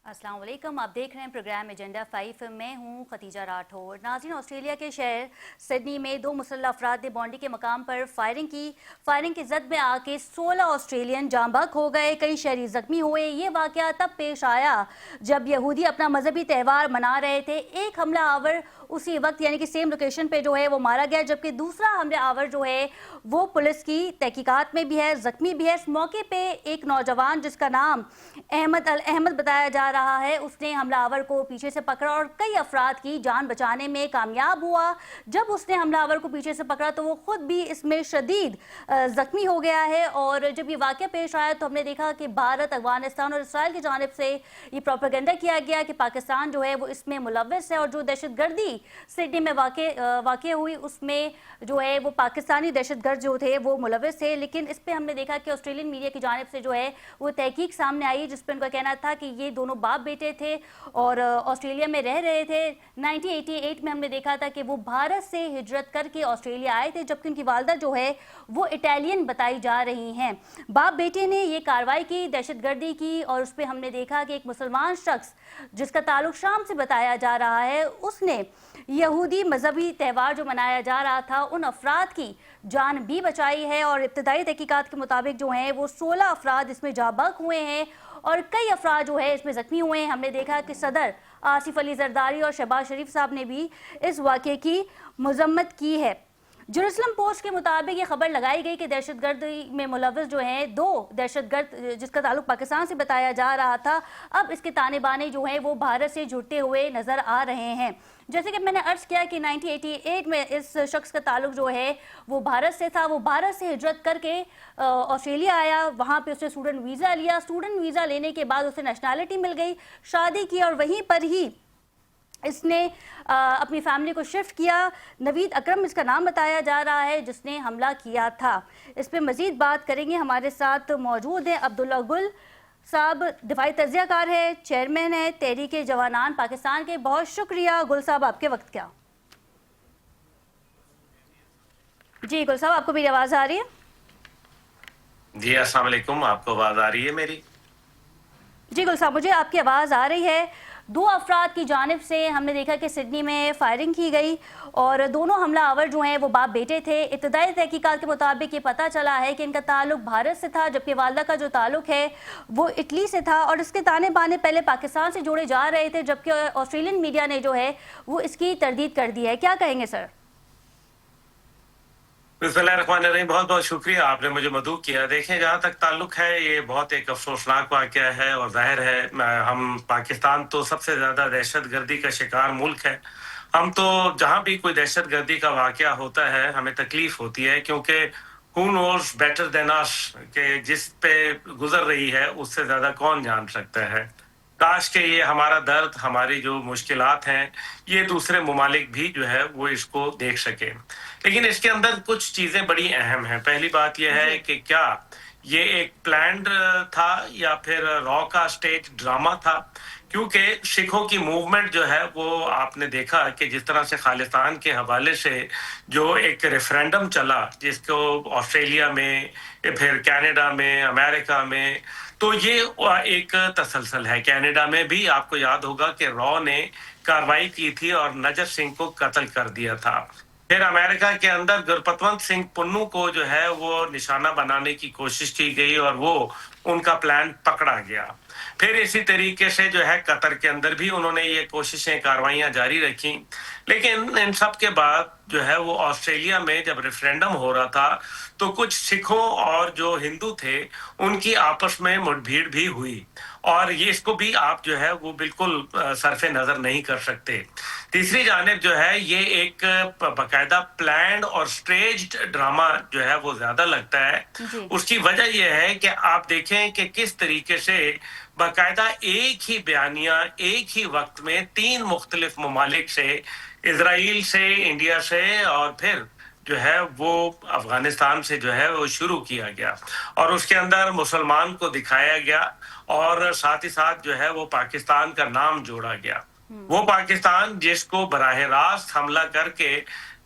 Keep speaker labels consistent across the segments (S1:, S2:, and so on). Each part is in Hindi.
S1: अस्सलाम वालेकुम। आप देख रहे हैं प्रोग्राम एजेंडा 5। मैं हूं खतीजा राठौर। नाज़रीन, ऑस्ट्रेलिया के शहर सिडनी में दो मुसल्लह अफराद ने बाउंड्री के मकाम पर फायरिंग की जद में आके 16 ऑस्ट्रेलियन जाँ बहक हो गए। कई शहरी जख्मी हुए। ये वाक़या तब पेश आया जब यहूदी अपना मजहबी त्यौहार मना रहे थे। एक हमला आवर उसी वक्त यानी कि सेम लोकेशन पे जो है वो मारा गया, जबकि दूसरा हमला आवर जो है वो पुलिस की तहकीकात में भी है, जख्मी भी है। इस मौके पे एक नौजवान जिसका नाम अहमद बताया जा रहा है, उसने हमलावर को पीछे से पकड़ा और कई अफराद की जान बचाने में कामयाब हुआ। जब उसने हमलावर को पीछे से पकड़ा तो वो खुद भी इसमें शदीद जख्मी हो गया है। और जब ये वाक़या पेश आया तो हमने देखा कि भारत, अफगानिस्तान और इसराइल की जानिब से ये प्रोपेगेंडा किया गया कि पाकिस्तान जो है वो इसमें मुलव्वस है, और जो दहशतगर्दी सिडनी में वाक़या हुई उसमें जो है वो पाकिस्तानी दहशतगर्द जो थे वो मुलव्वस थे। लेकिन इस पर हमने देखा कि ऑस्ट्रेलियन मीडिया की जानिब से जो है वो तहकीक सामने आई, जिस पर उनका कहना था कि ये दोनों बाप बेटे थे और ऑस्ट्रेलिया में रह रहे थे। 1988 में हमने देखा था कि वो भारत से हिजरत करके ऑस्ट्रेलिया आए थे, जबकि उनकी वालदा जो है वो इटालियन बताई जा रही हैं। बाप बेटे ने ये कार्रवाई की, दहशतगर्दी की, और उस पर हमने देखा कि एक मुसलमान शख्स जिसका ताल्लुक शाम से बताया जा रहा है, उसने यहूदी मजहबी त्यौहार जो मनाया जा रहा था उन अफराद की जान भी बचाई है। और इब्तदाई तहकीकात के मुताबिक जो हैं वो 16 अफराद इसमें जाँ बहक हुए हैं और कई अफराद जो है इसमें जख्मी हुए हैं। हमने देखा कि सदर आसिफ अली जरदारी और शहबाज शरीफ साहब ने भी इस वाक़े की मजम्मत की है। जेरूसलम पोस्ट के मुताबिक ये खबर लगाई गई कि दहशतगर्दी में मुलव्वस जो हैं दो दहशतगर्द जिसका ताल्लुक पाकिस्तान से बताया जा रहा था, अब इसके ताने बाने जो हैं वो भारत से जुड़ते हुए नज़र आ रहे हैं। जैसे कि मैंने अर्ज़ किया कि 1988 में इस शख्स का ताल्लुक जो है वो भारत से था। वो भारत से हिजरत करके ऑस्ट्रेलिया आया, वहाँ पे उसने स्टूडेंट वीज़ा लिया। स्टूडेंट वीज़ा लेने के बाद उसे नेशनैलिटी मिल गई, शादी की और वहीं पर ही इसने अपनी फैमिली को शिफ्ट किया। नवीद अकरम इसका नाम बताया जा रहा है जिसने हमला किया था। इस पर मज़ीद बात करेंगे। हमारे साथ मौजूद हैं अब्दुल्ला गुल साहब, दिफाई तज्ज़ियाकार है, चेयरमैन है तहरीक जवानान पाकिस्तान के। बहुत शुक्रिया गुल साहब, आपके वक्त क्या। जी गुल साहब, आपको मेरी आवाज़ आ रही है?
S2: जी अस्सलाम वालेकुम, आपको आवाज़ आ रही है मेरी?
S1: जी गुल साहब, मुझे आपकी आवाज़ आ रही है। दो अफराद की जानिब से हमने देखा कि सिडनी में फायरिंग की गई और दोनों हमलावर जो हैं वो बाप बेटे थे। इब्तदाई तहकीकात के मुताबिक ये पता चला है कि इनका ताल्लुक भारत से था, जबकि वालदा का जो ताल्लुक है वो इटली से था। और इसके ताने बाने पहले पाकिस्तान से जोड़े जा रहे थे, जबकि ऑस्ट्रेलियन मीडिया ने जो है वो इसकी तरदीद कर दी है। क्या कहेंगे सर?
S2: बिस्मिल्लाहिर्रहमानिर्रहीम, बहुत बहुत शुक्रिया, आपने मुझे मदऊ किया। देखें, जहाँ तक ताल्लुक है ये बहुत एक अफसोसनाक वाक़या है और जाहिर है हम पाकिस्तान तो सबसे ज़्यादा दहशतगर्दी का शिकार मुल्क है। हम तो जहाँ भी कोई दहशतगर्दी का वाक़या होता है हमें तकलीफ होती है, क्योंकि हू नोज़ बेटर देन अस के जिस पे गुजर रही है उससे ज़्यादा कौन जान सकता है। काश के ये हमारा दर्द, हमारी जो मुश्किलात हैं, ये दूसरे ममालिक भी जो है वो इसको देख सके। लेकिन इसके अंदर कुछ चीजें बड़ी अहम हैं। पहली बात यह है कि क्या ये एक प्लान्ड था या फिर रॉ का स्टेज ड्रामा था, क्योंकि सिखों की मूवमेंट जो है वो आपने देखा कि जिस तरह से खालिस्तान के हवाले से जो एक रेफरेंडम चला, जिसको ऑस्ट्रेलिया में, फिर कनाडा में, अमेरिका में, तो ये एक तसलसल है। कनाडा में भी आपको याद होगा कि रॉ ने कार्रवाई की थी और नजर सिंह को कत्ल कर दिया था। फिर अमेरिका के अंदर गुरपतवंत सिंह पुन्नू को जो है वो निशाना बनाने की कोशिश की गई और वो उनका प्लान पकड़ा गया। फिर इसी तरीके से जो है कतर के अंदर भी उन्होंने ये कोशिशें, कार्रवाइयां जारी रखी। लेकिन इन सब के बाद जो है वो ऑस्ट्रेलिया में जब रेफरेंडम हो रहा था तो कुछ सिखों और जो हिंदू थे उनकी आपस में मुठभेड़ भी हुई, और ये इसको भी आप जो है वो बिल्कुल सरफे नजर नहीं कर सकते। तीसरी जानिब जो है ये एक बाकायदा प्लान्ड और स्टेज्ड ड्रामा जो है वो ज्यादा लगता है। उसकी वजह यह है कि आप देखें कि किस तरीके से बाकायदा एक ही बयानिया एक ही वक्त में तीन मुख्तलिफ ममालिक से, इजराइल से, इंडिया से और फिर जो है वो अफगानिस्तान से जो है वो शुरू किया गया, और उसके अंदर मुसलमान को दिखाया गया और साथ ही साथ जो है वो पाकिस्तान का नाम जोड़ा गया। वो पाकिस्तान जिसको बराह रास्त हमला करके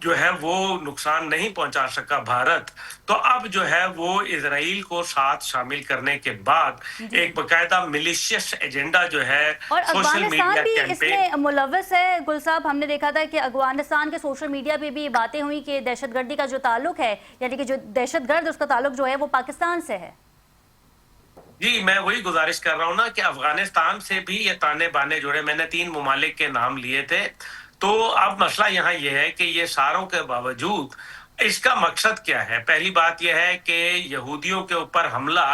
S2: जो है वो नुकसान नहीं पहुंचा सका भारत, तो अब जो है वो इजराइल को साथ शामिल करने के बाद एक बकायदा मिलिशियस एजेंडा जो है
S1: और
S2: सोशल
S1: अफगानिस्तान
S2: मीडिया
S1: भी
S2: कैंपेन।
S1: इसमें मुलव्वस है गुल साहब। हमने देखा था कि अफगानिस्तान के सोशल मीडिया पे भी बातें हुई कि दहशतगर्दी का जो ताल्लुक है, यानी कि जो दहशतगर्द उसका ताल्लुक जो है वो पाकिस्तान से है।
S2: जी, मैं वही गुजारिश कर रहा हूं ना कि अफगानिस्तान से भी ये ताने बाने जुड़े। मैंने 3 ममालिक के नाम लिए थे। तो अब मसला यहाँ ये है कि ये सारों के बावजूद इसका मकसद क्या है? पहली बात यह है कि यहूदियों के ऊपर हमला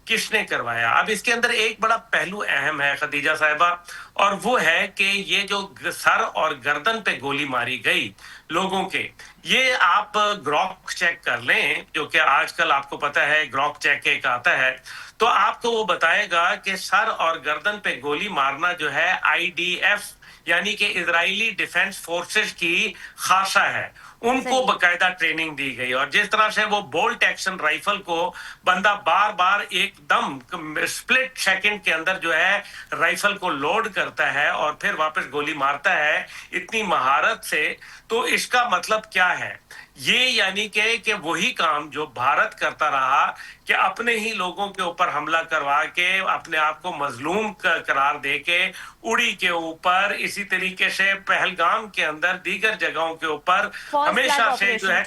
S2: किसने करवाया? अब इसके अंदर एक बड़ा पहलू अहम है खदीजा साहिबा, और वो है कि ये जो सर और गर्दन पे गोली मारी गई लोगों के, ये आप ग्रॉक चेक कर लें, जो कि आजकल आपको पता है ग्रॉक चेक एक आता है, तो आपको वो बताएगा कि सर और गर्दन पे गोली मारना जो है IDF यानी कि इजरायली डिफेंस फोर्सेस की खासा है। उनको बकायदा ट्रेनिंग दी गई, और जिस तरह से वो बोल्ट एक्शन राइफल को बंदा बार बार एकदम स्प्लिट सेकंड के अंदर जो है राइफल को लोड करता है और फिर वापस गोली मारता है इतनी महारत से, तो इसका मतलब क्या है? ये यानी कि वही काम जो भारत करता रहा कि अपने ही लोगों के ऊपर हमला करवा के अपने आप को मजलूम करार दे के उड़ी के ऊपर, इसी तरीके से पहलगाम के अंदर दीगर जगहों के ऊपर हमेशा से जो है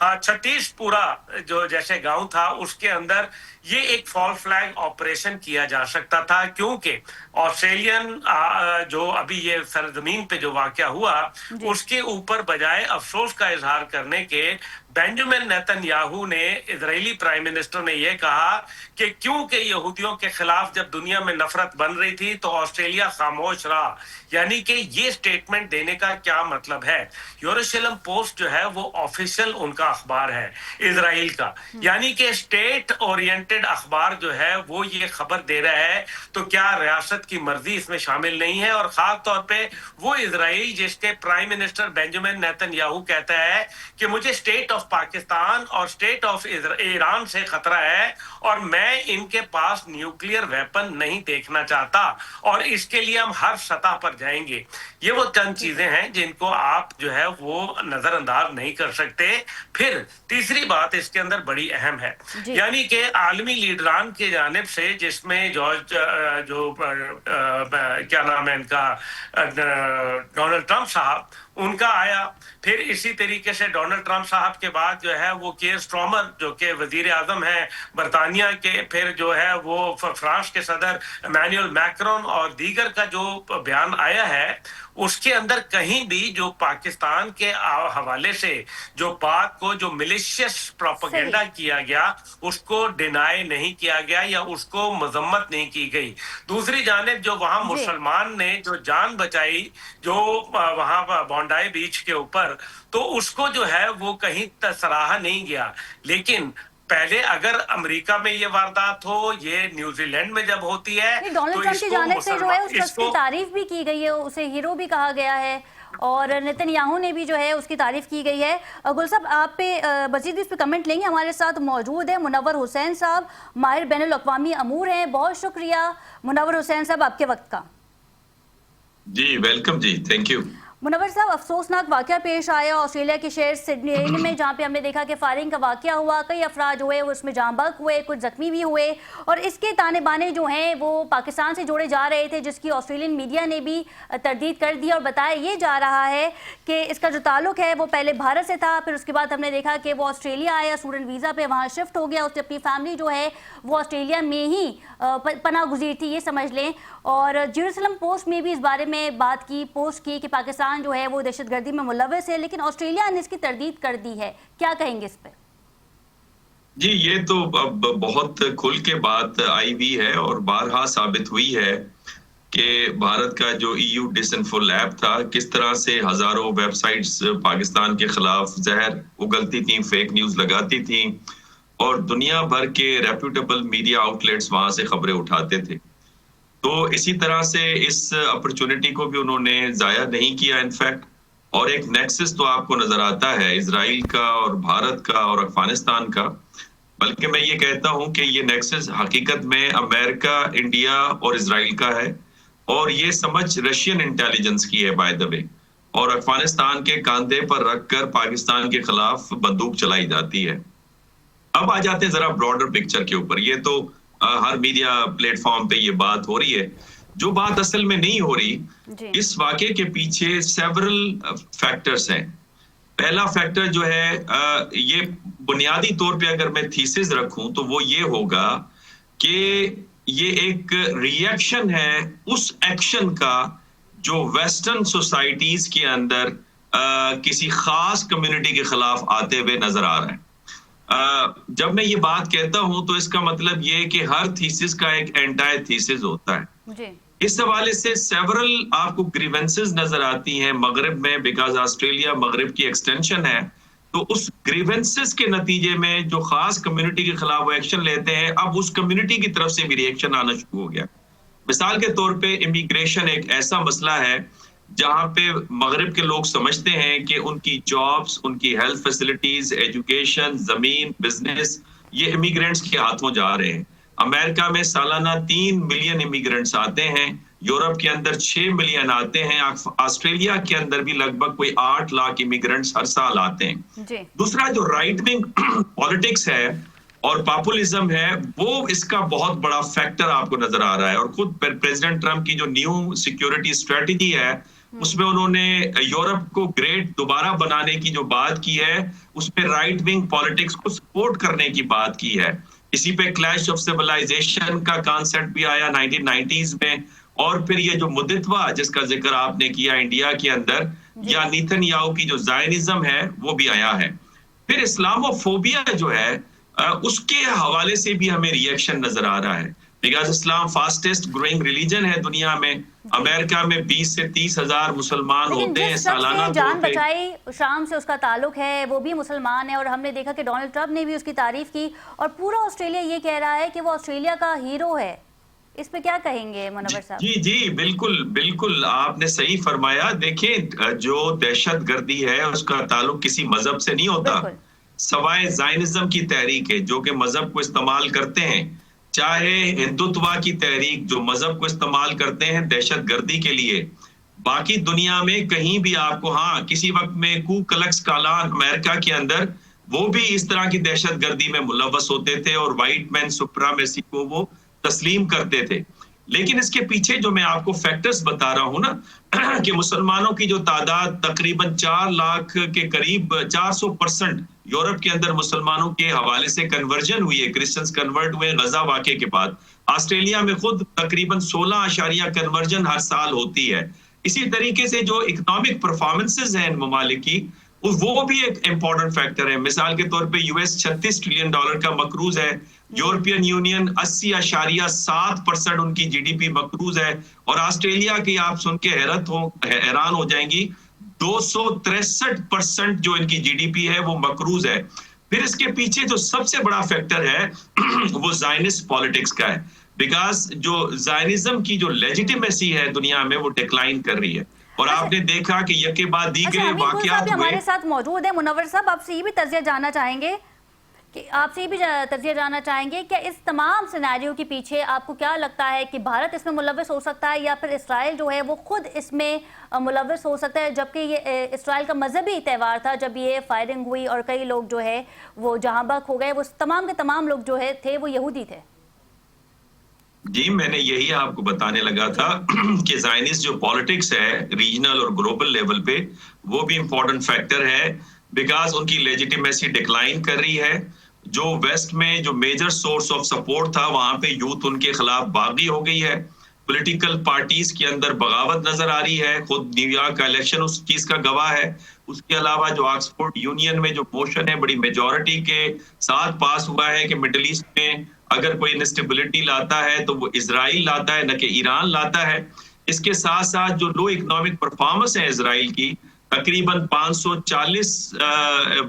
S2: 36 पूरा जो जैसे गांव था उसके अंदर ये एक फॉल फ्लैग ऑपरेशन किया जा सकता था, क्योंकि ऑस्ट्रेलियन जो अभी ये सरजमीन पे जो वाकया हुआ उसके ऊपर बजाय अफसोस का इजहार करने के बेंजामिन नेतन्याहू ने, इजरायली प्राइम मिनिस्टर ने यह कहा कि क्योंकि यहूदियों के खिलाफ जब दुनिया में नफरत बन रही थी तो ऑस्ट्रेलिया खामोश रहा। यानी कि ये स्टेटमेंट देने का क्या मतलब है? यरूशलेम पोस्ट जो है वो ऑफिशियल उनका अखबार है इजराइल का, यानी कि स्टेट ओरिएंटेड अखबार जो है वो ये खबर दे रहा है, तो क्या रियासत की मर्जी इसमें शामिल नहीं है? और खास तौर पे वो इजराइल जिसके प्राइम मिनिस्टर बेंजामिन नेतन्याहू कहता है कि मुझे स्टेट ऑफ पाकिस्तान और स्टेट ऑफ ईरान से खतरा है और मैं इनके पास न्यूक्लियर वेपन नहीं देखना चाहता, और इसके लिए हम हर सतह पर जाएंगे। ये वो चंद चीजें हैं जिनको आप जो है वो नजरअंदाज नहीं कर सकते। फिर तीसरी बात इसके अंदर बड़ी अहम है, यानी कि आलमी लीडरान के जानिब से, जिसमें जॉर्ज जो क्या नाम है इनका, डोनाल्ड ट्रंप साहब, उनका आया। फिर इसी तरीके से डोनाल्ड ट्रंप साहब के बाद जो है वो केयर स्टॉर्मर जो कि वजीर आजम है बरतानिया के, फिर जो है वो फ्रांस के सदर इमैनुअल मैक्रोन और दीगर का जो बयान आया है, उसके अंदर कहीं भी जो पाकिस्तान के हवाले से जो बात को जो मिलिशियस प्रोपेगेंडा किया गया उसको डिनाई नहीं किया गया या उसको मजम्मत नहीं की गई। दूसरी जानिब जो वहां मुसलमान ने जो जान बचाई जो वहां बॉन्डाई बीच के ऊपर, तो उसको जो है वो कहीं सराहा नहीं गया। लेकिन पहले अगर अमेरिका में ये वारदात हो, ये न्यूजीलैंड में जब होती है,
S1: डोनाल्ड ट्रंप की जानिब से जो है उस शख्स की तारीफ भी की गई है, उसे हीरो भी कहा गया है, और नेतन्याहू ने भी जो है उसकी तारीफ की गई है। गुल साहब, आप पे मजीद इस पे कमेंट लेंगे। हमारे साथ मौजूद है मुनव्वर हुसैन साहब, माहिर बैनुल अक़वामी अमूर हैं। बहुत शुक्रिया मुनव्वर हुसैन साहब आपके वक्त का।
S3: जी वेलकम जी, थैंक यू।
S1: मुनव्वर साहब, अफसोसनाक वाकया पेश आया ऑस्ट्रेलिया के शहर सिडनी में, जहां पे हमने देखा कि फायरिंग का वाकया हुआ, कई अफराद हुए उसमें जाँ बहक हुए, कुछ जख्मी भी हुए, और इसके ताने बाने जो हैं वो पाकिस्तान से जोड़े जा रहे थे, जिसकी ऑस्ट्रेलियन मीडिया ने भी तरदीद कर दी और बताया ये जा रहा है कि इसका जो ताल्लुक है वो पहले भारत से था, फिर उसके बाद हमने देखा कि वो ऑस्ट्रेलिया आया, स्टूडेंट वीज़ा पे वहाँ शिफ्ट हो गया, उसकी अपनी फैमिली जो है वो ऑस्ट्रेलिया में ही पनाह गुज़ीर थी, ये समझ लें। और जेरूसलम पोस्ट में भी इस बारे में बात की, पोस्ट की कि पाकिस्तान जो है वो दहशतगर्दी में मुलव्वस है, लेकिन ऑस्ट्रेलिया ने इसकी तरदीद कर दी है। क्या कहेंगे इस पे?
S3: जी, ये तो अब बहुत खुल के बात आई हुई है और बारहा साबित हुई है कि भारत का जो EU डिसइंफो लैब था, किस तरह से हजारों वेबसाइट्स पाकिस्तान के खिलाफ जहर उगलती थी, फेक न्यूज लगाती थी, और दुनिया भर के रेप्यूटेबल मीडिया आउटलेट्स वहां से खबरें उठाते थे। तो इसी तरह से इस अपॉर्चुनिटी को भी उन्होंने जाया नहीं किया इनफैक्ट, और एक नेक्सस तो आपको नजर आता है इजराइल का और भारत का और अफगानिस्तान का। बल्कि मैं ये कहता हूं कि ये नेक्सस हकीकत में अमेरिका, इंडिया और इजराइल का है, और ये समझ रशियन इंटेलिजेंस की है बाय द वे। और अफगानिस्तान के कंधे पर रखकर पाकिस्तान के खिलाफ बंदूक चलाई जाती है। अब आ जाते हैं जरा ब्रॉडर पिक्चर के ऊपर। ये तो हर मीडिया प्लेटफॉर्म पे ये बात हो रही है। जो बात असल में नहीं हो रही, इस वाकये के पीछे सेवरल फैक्टर्स हैं। पहला फैक्टर जो है, ये बुनियादी तौर पे अगर मैं थीसिस रखूं तो वो ये होगा कि ये एक रिएक्शन है उस एक्शन का जो वेस्टर्न सोसाइटीज के अंदर किसी खास कम्युनिटी के खिलाफ आते हुए नजर आ रहा है। जब मैं ये बात कहता हूं तो इसका मतलब ये है कि हर थीसिस का एक एंटायर थीसिस होता है।
S1: जी।
S3: इस हवाले से सेवरल आपको ग्रीवेंसेस नजर आती हैं मगरिब में, बिकॉज ऑस्ट्रेलिया मगरिब की एक्सटेंशन है। तो उस ग्रीवेंसेस के नतीजे में जो खास कम्युनिटी के खिलाफ वो एक्शन लेते हैं, अब उस कम्युनिटी की तरफ से भी रिएक्शन आना शुरू हो गया। मिसाल के तौर पे इमिग्रेशन एक ऐसा मसला है जहां पे मगरिब के लोग समझते हैं कि उनकी जॉब्स, उनकी हेल्थ फैसिलिटीज, एजुकेशन, जमीन, बिजनेस, ये इमिग्रेंट्स के हाथों जा रहे हैं। अमेरिका में सालाना 3 मिलियन इमिग्रेंट्स आते हैं, यूरोप के अंदर 6 मिलियन आते हैं, ऑस्ट्रेलिया के अंदर भी लगभग कोई 8 लाख इमिग्रेंट्स हर साल आते हैं।
S1: जी।
S3: दूसरा जो राइट विंग पॉलिटिक्स है और पॉपुलिज्म है, वो इसका बहुत बड़ा फैक्टर आपको नजर आ रहा है। और खुद प्रेसिडेंट ट्रंप की जो न्यू सिक्योरिटी स्ट्रेटजी है, उसमें उन्होंने यूरोप को ग्रेट दोबारा बनाने की जो बात की है, उसमें राइट विंग पॉलिटिक्स को सपोर्ट करने की बात की है। इसी पे क्लैश ऑफ सिविलाइजेशन का कॉन्सेप्ट भी आया 1990s में। और फिर ये जो मुद्दितवा जिसका जिक्र आपने किया इंडिया के अंदर, या नेतन्याहू की जो जायनिज्म है, वो भी आया है। फिर इस्लामोफोबिया जो है, उसके हवाले से भी हमें रिएक्शन नजर आ रहा है। Because Islam fastest growing religion है दुनिया में। अमेरिका में 20 से 30 हजार मुसलमान होते हैं सालाना तौर
S1: जान
S3: पे।
S1: बचाई शाम से उसका ताल्लुक है, वो भी मुसलमान है, और हमने देखा कि डोनाल्ड ट्रंप ने भी उसकी तारीफ की, और पूरा ऑस्ट्रेलिया ये कह रहा है कि वो ऑस्ट्रेलिया का हीरो है। इस पे क्या कहेंगे मुनव्वर साहब?
S3: जी जी, बिल्कुल बिल्कुल, आपने सही फरमाया। देखिए, जो दहशतगर्दी है उसका ताल्लुक किसी मजहब से नहीं होता, सवाए जायनिज्म की तहरीक है जो कि मजहब को इस्तेमाल करते हैं, चाहे हिंदुत्वा की तहरीक जो मजहब को इस्तेमाल करते हैं दहशतगर्दी के लिए। बाकी दुनिया में कहीं भी आपको, हाँ, किसी वक्त में कू क्लक्स क्लान अमेरिका के अंदर, वो भी इस तरह की दहशतगर्दी में मुलव्वस होते थे और व्हाइट मैन सुप्रीमेसी को वो तस्लीम करते थे। लेकिन इसके पीछे जो मैं आपको फैक्टर्स बता रहा हूं ना, कि मुसलमानों की जो तादाद तकरीबन 4 लाख के करीब, 400% यूरोप के अंदर मुसलमानों के हवाले से कन्वर्जन हुई है, क्रिश्चियंस कन्वर्ट हुए गजा वाक़े के बाद। ऑस्ट्रेलिया में खुद तकरीबन 16 कन्वर्जन हर साल होती है। इसी तरीके से जो इकोनॉमिक परफॉर्मेंसेस हैं इन ममालिक की, वो भी एक इंपॉर्टेंट फैक्टर है। मिसाल के तौर पे यूएस $36 ट्रिलियन का मकरूज है, यूरोपियन यूनियन 80.7% उनकी जीडीपी मकरूज है, और ऑस्ट्रेलिया की आप सुन के हैरान हो जाएंगी, 263% जो इनकी जीडीपी है वो मकरूज है। फिर इसके पीछे जो सबसे बड़ा फैक्टर है वो जायनिस्ट पॉलिटिक्स का है, बिकॉज जो जायनिज्म की जो लेजिटिमेसी है दुनिया में वो डिक्लाइन कर रही है। और आपने देखा कि यके बाद दी गए वाकयात हुए।
S1: हमारे साथ मौजूद है मुनव्वर साहब, आपसे ये भी तजिया जानना चाहेंगे क्या इस तमाम सिनेरियो के पीछे आपको क्या लगता है कि भारत इसमें मुलव्वस हो सकता है, या फिर इसराइल जो है वो खुद इसमें मुलव्वस हो सकता है? जबकि ये इसराइल का मजहबी त्यौहार था जब ये फायरिंग हुई और कई लोग जो है वो जहां बहक हो गए, वो तमाम के तमाम लोग जो है थे वो यहूदी थे।
S3: जी, मैंने यही आपको बताने लगा था कि ज़ायनिस्ट जो पॉलिटिक्स है रीजनल और ग्लोबल लेवल पे, वो भी इंपॉर्टेंट फैक्टर है, बिकॉज उनकी लेजिटिमेसी डिक्लाइन कर रही है। जो वेस्ट में जो मेजर सोर्स ऑफ सपोर्ट था, वहां पे यूथ उनके खिलाफ बागी हो गई है। पॉलिटिकल पार्टीज के अंदर बगावत नजर आ रही है, खुद न्यूयॉर्क का इलेक्शन उस चीज का गवाह है। उसके अलावा जो ऑक्सफोर्ड यूनियन में जो मोशन है बड़ी मेजॉरिटी के साथ पास हुआ है कि मिडिल ईस्ट में अगर कोई इंस्टेबिलिटी लाता है तो वो इजराइल लाता है, न कि ईरान लाता है। इसके साथ साथ जो लो इकोनॉमिक परफॉर्मेंस है इजराइल की, तकरीबन $540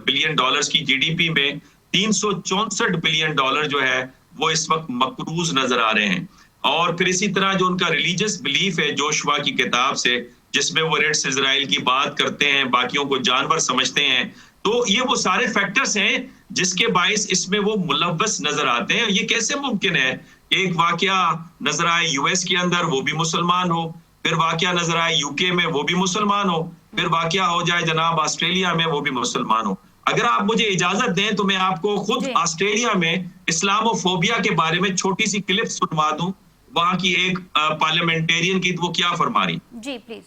S3: बिलियन की जीडीपी में $364 बिलियन जो है वो इस वक्त मकरूज नजर आ रहे हैं। और फिर इसी तरह जो उनका रिलीजियस बिलीफ है जोशुआ की किताब से, जिसमें वो रेड्स इजराइल की बात करते हैं, बाकियों को जानवर समझते हैं, तो ये वो सारे फैक्टर्स हैं जिसके बाइस इसमें वो मुलव्वस नजर आते हैं। ये कैसे मुमकिन है? एक वाकया नजर आए यूएस के अंदर, वो भी मुसलमान हो, फिर वाकया नजर आए यूके में, वो भी मुसलमान हो, फिर वाकया हो जाए जनाब ऑस्ट्रेलिया में, वो भी मुसलमान हो। अगर आप मुझे इजाजत दें तो मैं आपको खुद
S1: जी
S3: ऑस्ट्रेलिया में इस्लामोफोबिया के बारे में छोटी सी क्लिप सुनवा दूं, वहां की एक पार्लियामेंटेरियन की, वो क्या फरमा रही।
S1: जी प्लीज।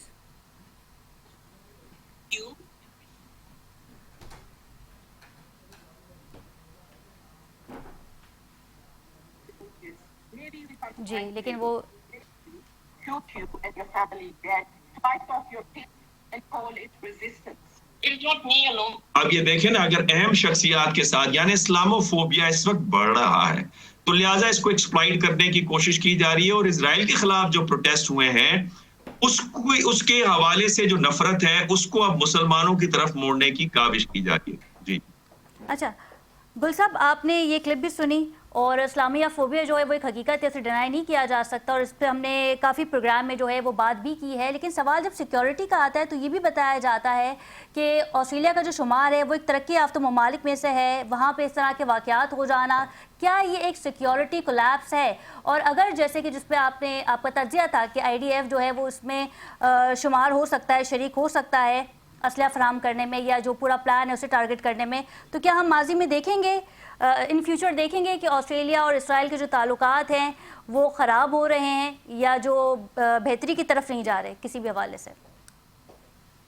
S1: जी लेकिन वो
S4: shoot you and your family dead, spite of your peace and call it resistance. It is not me alone.
S3: अब ये देखें ना, अगर अहम शख्सियात के साथ, यानी इस्लामोफोबिया इस वक्त बढ़ रहा है, तो लिहाजा इसको एक्सप्लॉइट करने की कोशिश की जा रही है। और इजराइल के खिलाफ जो प्रोटेस्ट हुए हैं, उसको, उसके हवाले से जो नफरत है, उसको अब मुसलमानों की तरफ मोड़ने की काविश की जा रही है। जी
S1: अच्छा गुल साहब, आपने ये क्लिप भी सुनी और इस्लामिया फोबिया जो है वो एक हकीकत है, उसे डिनाई नहीं किया जा सकता और इस पर हमने काफ़ी प्रोग्राम में जो है वो बात भी की है। लेकिन सवाल जब सिक्योरिटी का आता है तो ये भी बताया जाता है कि ऑस्ट्रेलिया का जो शुमार है वो एक तरक्की याफ्ता ममालिक में से है, वहाँ पे इस तरह के वाक़यात हो जाना, क्या ये एक सिक्योरिटी कोलैप्स है? और अगर जैसे कि जिस पे आपका तज्जिया था कि IDF जो है वो इसमें शुमार हो सकता है, शरीक हो सकता है असलहा फराहम करने में या जो पूरा प्लान है उसे टारगेट करने में, तो क्या हम माजी में देखेंगे, इन फ्यूचर देखेंगे कि ऑस्ट्रेलिया और इसराइल के जो ताल्लुकात हैं वो ख़राब हो रहे हैं या जो बेहतरी की तरफ नहीं जा रहे किसी भी हवाले से?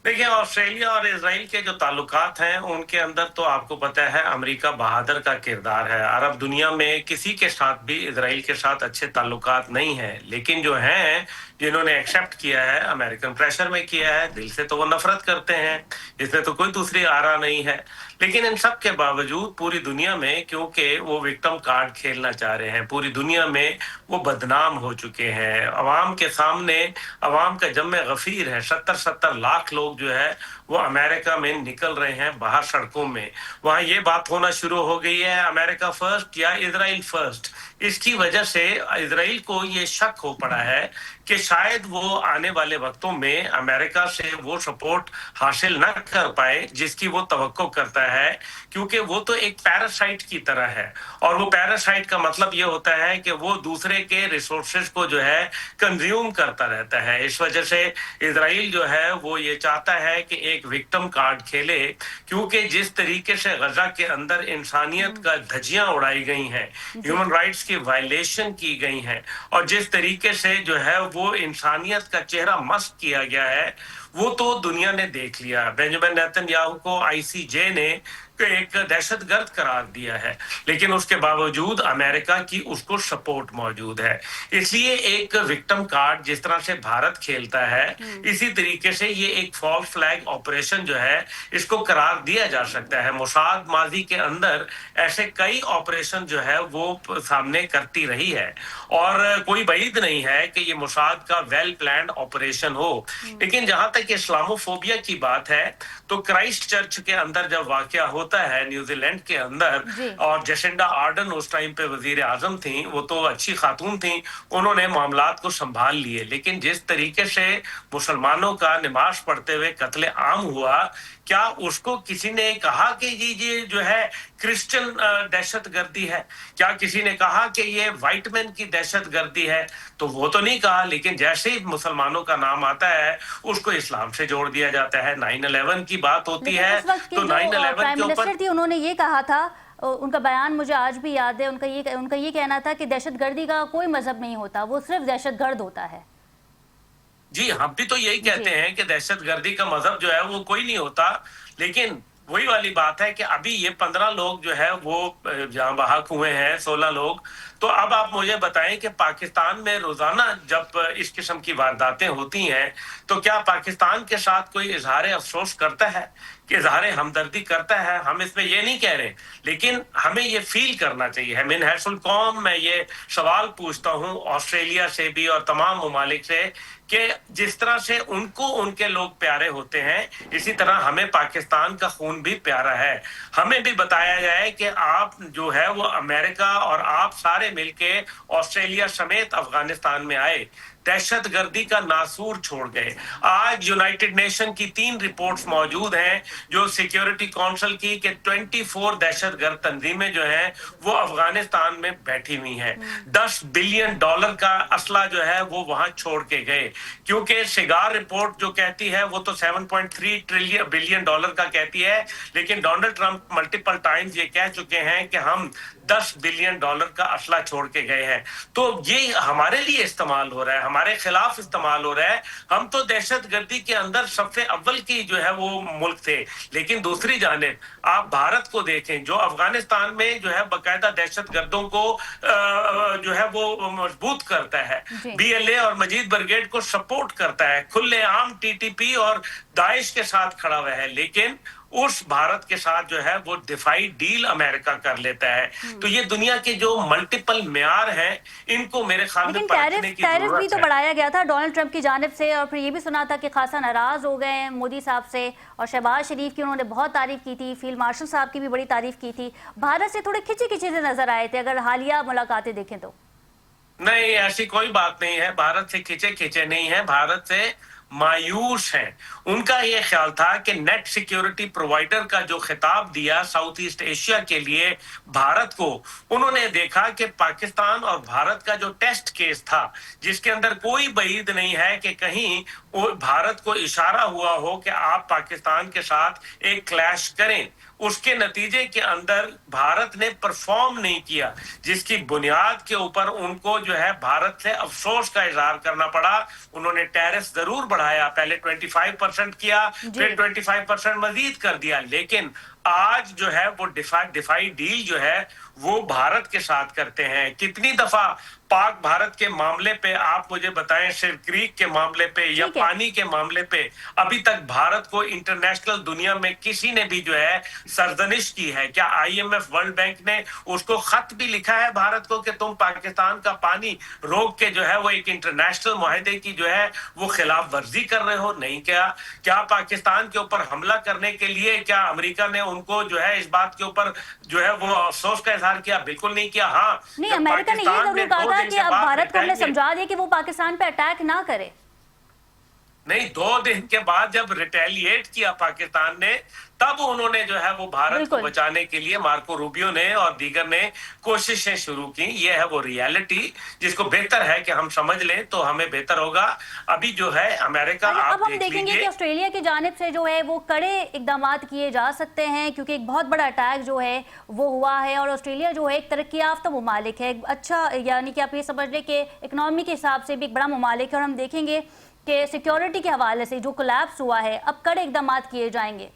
S2: देखिए, ऑस्ट्रेलिया और इजराइल के जो ताल्लुकात हैं उनके अंदर तो आपको पता है अमेरिका बहादुर का किरदार है। अरब दुनिया में किसी के साथ भी इजराइल के साथ अच्छे ताल्लुकात नहीं है, लेकिन जो हैं जिन्होंने एक्सेप्ट किया है, अमेरिकन प्रेशर में किया है, दिल से तो वो नफरत करते हैं, इसमें तो कोई दूसरी आरा नहीं है। लेकिन इन सब के बावजूद पूरी दुनिया में, क्योंकि वो विक्टिम कार्ड खेलना चाह रहे हैं, पूरी दुनिया में वो बदनाम हो चुके हैं। अवाम के सामने अवाम का जम्मे गफीर है। 70-70 लाख लोग जो है वो अमेरिका में निकल रहे हैं बाहर सड़कों में। वहां ये बात होना शुरू हो गई है अमेरिका फर्स्ट या इजराइल फर्स्ट। इसकी वजह से इजराइल को ये शक हो पड़ा है कि शायद वो आने वाले वक्तों में अमेरिका से वो सपोर्ट हासिल न कर पाए जिसकी वो तवक्को करता है, क्योंकि वो तो एक पैरासाइट की तरह है। और वो पैरासाइट का मतलब ये होता है कि वो दूसरे के रिसोर्सेज को जो है कंज्यूम करता रहता है। इस वजह से इजराइल जो है वो ये चाहता है कि एक विक्टिम कार्ड खेले, क्योंकि जिस तरीके से गजा के अंदर इंसानियत का धज्जियां उड़ाई गई हैं, ह्यूमन राइट्स की वायलेशन की गई हैं, और जिस तरीके से जो है वो इंसानियत का चेहरा मस्क किया गया है, वो तो दुनिया ने देख लिया। बेंजामिन नेतन्याहू को ICJ ने एक दहशतगर्द करार दिया है, लेकिन उसके बावजूद अमेरिका की उसको सपोर्ट मौजूद है। इसलिए एक विक्टिम कार्ड जिस तरह से भारत खेलता है, इसी तरीके से ये एक फॉल्स फ्लैग ऑपरेशन जो है इसको करार दिया जा सकता है। मोसाद माजी के अंदर ऐसे कई ऑपरेशन जो है वो सामने करती रही है, और कोई बईद नहीं है कि ये मोसाद का वेल प्लान्ड ऑपरेशन हो। लेकिन जहां तक इस्लामोफोबिया की बात है, तो क्राइस्ट चर्च के अंदर जब वाकया होता है न्यूजीलैंड के अंदर, और जेसिंडा आर्डन उस टाइम पे वजीर आजम थी, वो तो अच्छी खातून थी, उन्होंने मामलात को संभाल लिए। लेकिन जिस तरीके से मुसलमानों का नमाज पढ़ते हुए कत्ले आम हुआ, क्या उसको किसी ने कहा कि ये जो है क्रिश्चियन दहशतगर्दी है? क्या किसी ने कहा कि ये व्हाइट मैन की दहशतगर्दी है? तो वो तो नहीं कहा, लेकिन जैसे ही मुसलमानों का नाम आता है उसको इस्लाम से जोड़ दिया जाता है। 9/11 की बात होती है तो 9/11
S1: प्राइम
S2: के ऊपर
S1: मिनिस्टर थी, उन्होंने ये कहा था, उनका बयान मुझे आज भी याद है, उनका ये कहना था कि दहशतगर्दी का कोई मजहब नहीं होता, वो सिर्फ दहशतगर्द होता है।
S2: जी, हम भी तो यही कहते हैं कि दहशतगर्दी का मजहब जो है वो कोई नहीं होता। लेकिन वही वाली बात है कि अभी ये 15 लोग जो है वो जहां बहक हुए हैं, 16 लोग। तो अब आप मुझे बताएं कि पाकिस्तान में रोजाना जब इस किस्म की वारदातें होती हैं, तो क्या पाकिस्तान के साथ कोई इजहार अफसोस करता है, कि इजहार हमदर्दी करता है? हम इसमें ये नहीं कह रहे, लेकिन हमें ये फील करना चाहिए। मिन हैसुल कौम मैं ये सवाल पूछता हूँ ऑस्ट्रेलिया से भी और तमाम ममालिक से, कि जिस तरह से उनको उनके लोग प्यारे होते हैं, इसी तरह हमें पाकिस्तान का खून भी प्यारा है। हमें भी बताया जाए कि आप जो है वो अमेरिका और आप सारे मिलके ऑस्ट्रेलिया समेत अफगानिस्तान में आए, दहशतगर्दी का नासूर छोड़ गए। आज यूनाइटेड नेशन की 3 रिपोर्ट्स मौजूद हैं जो सिक्योरिटी काउंसिल की कि 24 दहशतगर्द तंजीमें जो हैं वो अफगानिस्तान में बैठी हुई हैं। $10 बिलियन का असला जो है वो वहां छोड़ के गए, क्योंकि शिगार रिपोर्ट जो कहती है वो तो 7.3 बिलियन डॉलर का कहती है, लेकिन डोनाल्ड ट्रंप मल्टीपल टाइम्स ये कह चुके हैं कि हम $10 बिलियन का असला छोड़ के गए हैं। तो ये हमारे लिए इस्तेमाल हो रहा है, हमारे खिलाफ इस्तेमाल हो रहा है। हम तो दहशतगर्दी के अंदर सबसे अव्वल की जो है वो मुल्क थे, लेकिन दूसरी जानिब आप भारत को देखें जो अफगानिस्तान में जो है बाकायदा दहशतगर्दों को जो है वो मजबूत करता है, BLA और मजीद ब्रिगेड को सपोर्ट करता है, खुलेआम TTP और दाइश के साथ खड़ा हुआ है, लेकिन उस भारत के साथ जो है वो दिफाई डील अमेरिका कर लेता है। तो ये दुनिया के जो मल्टीपल म्यार हैं इनको मेरे ख्याल में परखने की
S1: टैरिफ
S2: जरूरत
S1: भी तो
S2: है।
S1: बढ़ाया गया था डोनाल्ड ट्रंप की जानिब से, और फिर ये भी सुना था कि खासा नाराज हो गए हैं मोदी साहब से, और शहबाज शरीफ की उन्होंने बहुत तारीफ की थी, फील्ड मार्शल साहब की भी बड़ी तारीफ की थी। भारत से थोड़े खिंचे खिंचे से नजर आए थे अगर हालिया मुलाकातें देखें तो।
S2: नहीं, ऐसी कोई बात नहीं है, भारत से खिंचे खिंचे नहीं है, भारत से मायूस हैं। उनका ये ख्याल था कि नेट सिक्योरिटी प्रोवाइडर का जो खिताब दिया साउथ ईस्ट एशिया के लिए भारत को, उन्होंने देखा कि पाकिस्तान और भारत का जो टेस्ट केस था जिसके अंदर कोई बईद नहीं है कि कहीं भारत को इशारा हुआ हो कि आप पाकिस्तान के साथ एक क्लैश करें, उसके नतीजे के अंदर भारत ने परफॉर्म नहीं किया, जिसकी बुनियाद के ऊपर उनको जो है भारत से अफसोस का इजहार करना पड़ा। उन्होंने टैरिफ जरूर बढ़ाया, पहले 25% किया, फिर 25% मजीद कर दिया, लेकिन आज जो है वो दिफाई डील जो है वो भारत के साथ करते हैं। कितनी दफा पाक भारत के मामले पे आप मुझे बताएं, शेर क्रीक के मामले पे या पानी के मामले पे अभी तक भारत को इंटरनेशनल दुनिया में किसी ने भी जो है सरजनिश की है? क्या IMF वर्ल्ड बैंक ने उसको खत भी लिखा है भारत को कि तुम पाकिस्तान का पानी रोक के जो है वो एक इंटरनेशनल मुआहदे की जो है वो खिलाफ वर्जी कर रहे हो? नहीं। क्या पाकिस्तान के ऊपर हमला करने के लिए क्या अमेरिका ने उनको जो है इस बात के ऊपर जो है वो अफसोस का इजहार किया? बिल्कुल नहीं किया। हाँ,
S1: नहीं, अमेरिका ने ये जरूर कहा था कि अब भारत को हमने समझा दिया कि वो पाकिस्तान पे अटैक ना करे।
S2: नहीं, 2 दिन के बाद जब रिटेलिएट किया पाकिस्तान ने, तब उन्होंने जो है वो भारत को बचाने के लिए मार्को रूबियो ने और दीगर ने कोशिशें शुरू की। ये है वो रियलिटी जिसको बेहतर है कि हम समझ लें तो हमें बेहतर होगा। अभी जो है अमेरिका,
S1: अब हम देखेंगे कि ऑस्ट्रेलिया की जानिब से जो है वो कड़े इकदाम किए जा सकते हैं, क्योंकि एक बहुत बड़ा अटैक जो है वो हुआ है, और ऑस्ट्रेलिया जो है एक तरक्की याफ्ता मुमालिक है, अच्छा यानी कि आप ये समझ लें कि इकनॉमी के हिसाब से भी एक बड़ा मुमालिक है, और हम देखेंगे कि सिक्योरिटी के हवाले से जो कोलैप्स हुआ है अब कड़े इकदाम किए जाएंगे।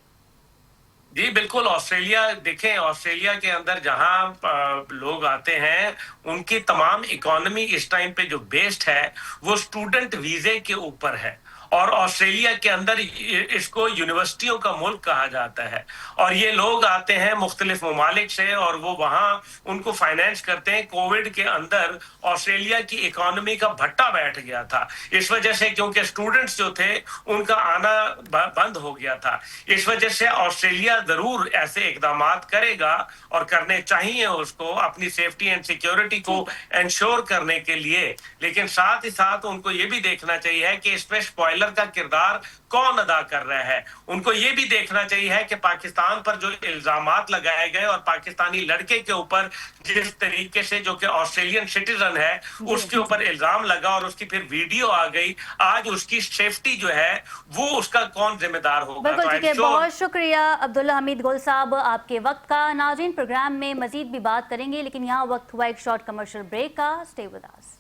S2: जी बिल्कुल। ऑस्ट्रेलिया देखें, ऑस्ट्रेलिया के अंदर जहां लोग आते हैं उनकी तमाम इकोनॉमी इस टाइम पे जो बेस्ड है वो स्टूडेंट वीजे के ऊपर है, और ऑस्ट्रेलिया के अंदर इसको यूनिवर्सिटियों का मुल्क कहा जाता है, और ये लोग आते हैं मुख्तलिफ ममालिक से और वो वहाँ उनको फाइनेंस करते हैं। कोविड के अंदर ऑस्ट्रेलिया की इकोनॉमी का भट्टा बैठ गया था इस वजह से, क्योंकि स्टूडेंट्स जो थे उनका आना बंद हो गया था। इस वजह से ऑस्ट्रेलिया जरूर ऐसे इकदाम करेगा और करने चाहिए उसको अपनी सेफ्टी एंड सिक्योरिटी को इंश्योर करने के लिए, लेकिन साथ ही साथ उनको ये भी देखना चाहिए कि इसमें स्पॉइलर का किरदार कौन अदा कर रहा है। उनको ये भी देखना चाहिए है कि पाकिस्तान पर जो इल्जामात लगाए गए और पाकिस्तानी लड़के के ऊपर जिस तरीके से, जो कि ऑस्ट्रेलियन सिटीजन है, उसके ऊपर इल्जाम लगा और उसकी फिर वीडियो आ गई, आज उसकी सेफ्टी जो है वो उसका कौन जिम्मेदार होगा?
S1: बिल्कुल ठीक है, बहुत शुक्रिया अब्दुल्ला हमीद गुल साहब आपके वक्त का। नाज़रीन, प्रोग्राम में मजीद भी बात करेंगे, लेकिन यहाँ वक्त हुआ एक शॉर्ट कमर्शियल ब्रेक का। Stay with us.